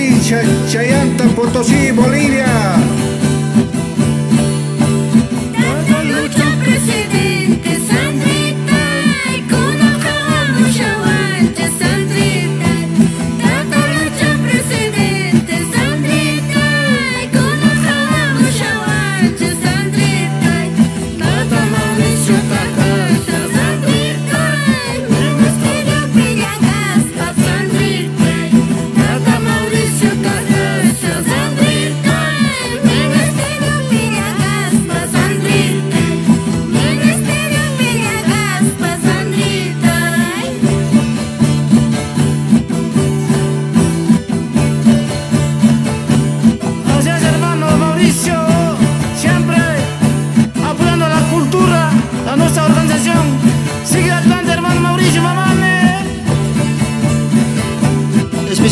provincia Chayanta, Potosí, Bolivia.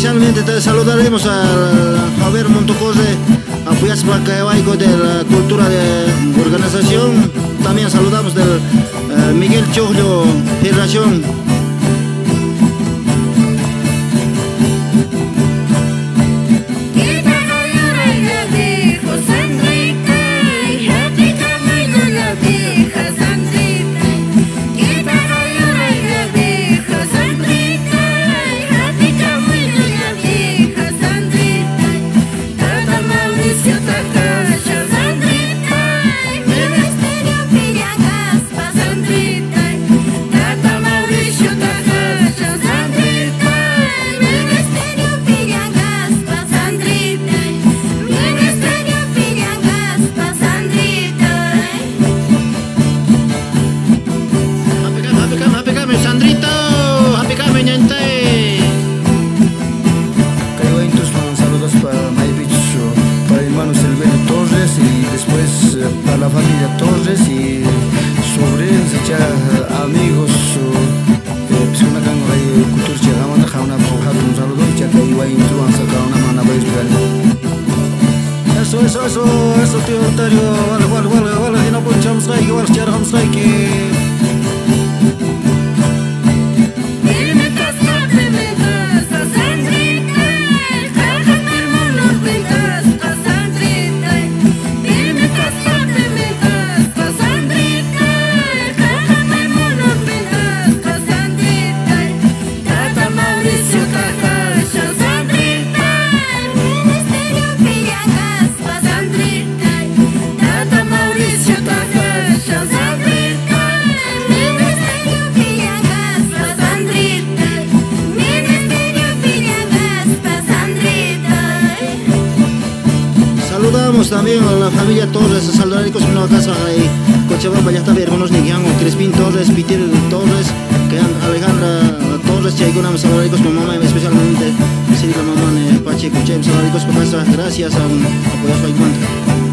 Especialmente te saludaremos a Javier Montocose, apoyado de la cultura de organización. También saludamos del Miguel Chojlo, Federación. Para la familia Torres y sobrinos y amigos pues una canga de cultura chegamos a una un saludo y que iba a introducir sacar una mano para esperar eso tío Tario vale y no ponchamos ahí igual charlamos ahí que saludamos también a la familia Torres, saludamos en una casa ahí, Cochabamba, ya está bien, hermanos Nigiango, Crespín Torres, Peter Torres, Alejandra Torres, Chaygunam, saludamos con mamá, especialmente, sí, la mamá, Pacheco, saludamos con casa, gracias a un apoyo a